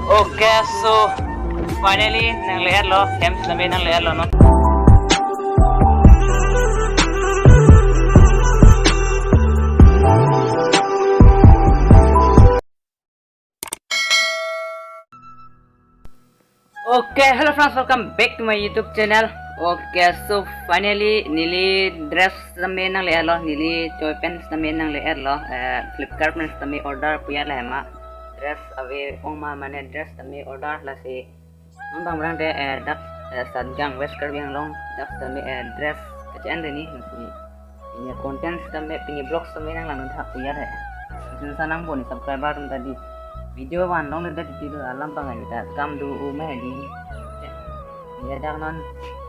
Okay, so finally nang lihat lo, hem sampai nang lihat lo no. Okay, hello friends, welcome back to my YouTube channel. Okay, so finally nili dress sampai nang lihat lo, nili toy pants sampai nang lihat lo. Flipkart में sampai order punya lah ma. Dress awe oma mana dress sampai order lah si. Bang bang deh dak sanjang western yang long dak sampai dress kecil ni masih. Ini konten sampai punya blog sampai nang lang tak punya deh. Susah nang pun subscriber tadi. Video wan long dari tidur alam pangai kita kam du umeh di ya dak non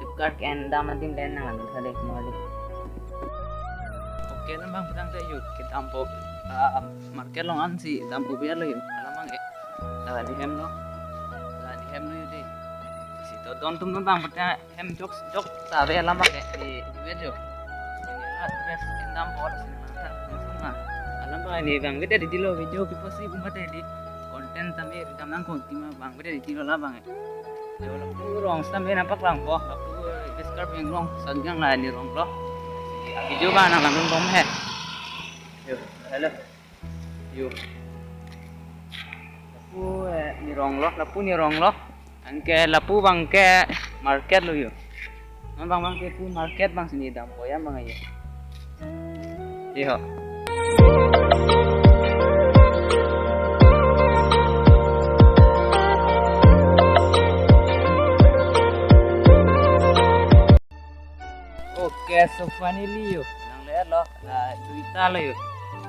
Flipkart and daman tim lain nang lang thade kembali. Oke nan bang pedang teh yuk kita ampo market long an si dam ubiar lo yuk alam bang dah di hem lo yuk deh si to don tum bang pedang hem jok sabe alam bang di video ini lah dress endam bor sinang alam bang ini bang kita di lo video kita sih umat di konten tapi kita nang kontima bang kita di lo lah bang Jauh long sampai nampak lang po. Aku describe yang long, sanjang lah ni long lo. Aki juga nang lang long he. Yo, hello. Yo. Lapu ni rong lo. Angke lapu bang ke market lo yo. Bang ke pu market bang sini dam po ya bang ayo. Yo. Okay, so finally yuk, nang lihat lo, duita lo yuk.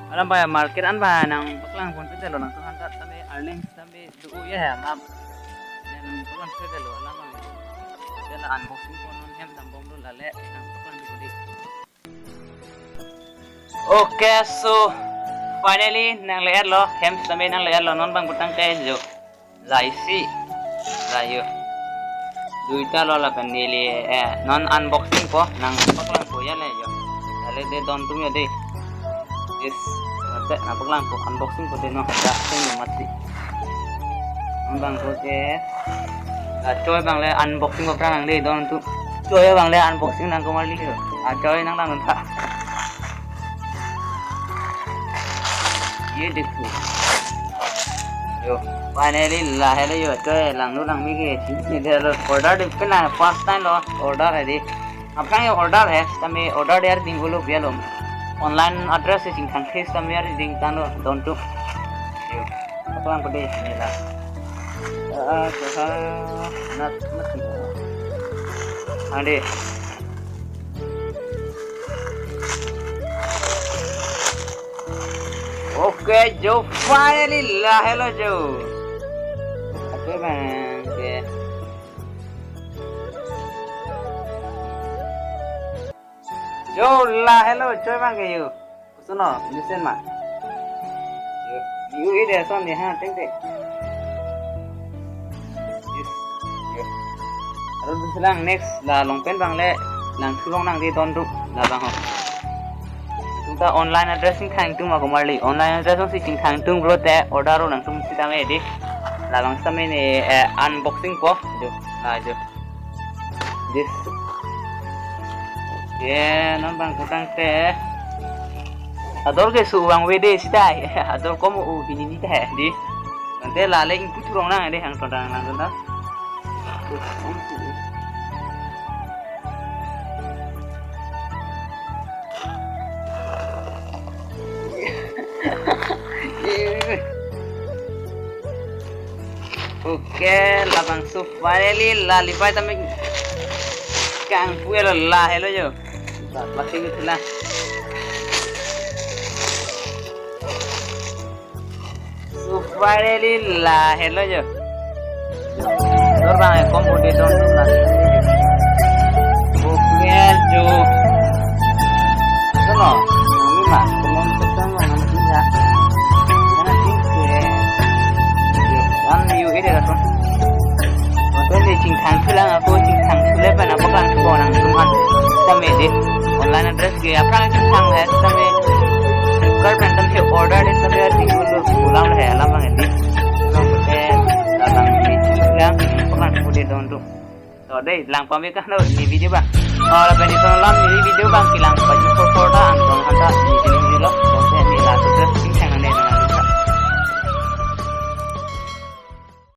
Alam ba market an ba nang baklang pun pede lo nang tuhan tak sampai earnings sampai dulu ya map. Nang baklang pede lo alam ba. Jala unboxing pun non hem tambom lo lale nang baklang di. Okay, so finally nang lihat lo, hem sampai nang lihat lo non bang butang kayak jo. Laisi, layo. Duita lo la pendili non unboxing po nang paklang po yan yo. Dale de don tum yo de. This ate na paklang po unboxing po de no da sing mati. Bang po ke choy bang le unboxing po prang de don tu. Choy bang le unboxing nang kumali yo. Choy nang nang tha. Ye dekho. Yo finally lah hello yo choy lang nu lang mi ke chi de lo order de pena first time lo order hai de apna ye order hai tame order yaar ding bolo bialo online address is in country tame yaar ding tano don't to yo apna pade mela not ade Okay, Joe, finally lah, hello Joe. Apa bang? Okay. Joe lah, hello, coy bang ke you. Suno, listen mak. You ini son ni ha, teng. Yes, yo. Harus selang next lah longpen bang le, lang surong nang di tondu lah bang ho. Kita online addressing khang tung aku marli online addressing si sing khang tung bro te order ro nang tum si tang edi lalang sampai ni unboxing po jo lah jo this ye non bang kutang te ador ke su bang wede si dai ador komu u bini ni te di nanti lale ing puturong nang edi hang todang nang tanda Okay, labang so finally la lipai tame kang puelo la hello yo. Pasti gitu lah. So finally la hello yo. Dor bang kom bode don la. Okay jo. Sono, mima, komon petang nang tinja. You ini lah tuan. Tuan ni cincang pulang aku cincang pulang pada apa kan orang tuan. Kami di online address ke apa kan cincang है kami Flipkart random से order ni kami ada tinggal pulang है alam bang ini. Kami pudi dong tu. So deh lang pamit kan ni video bang. Orang bani soalan ni video bang kilang baju kotor dah angkong anda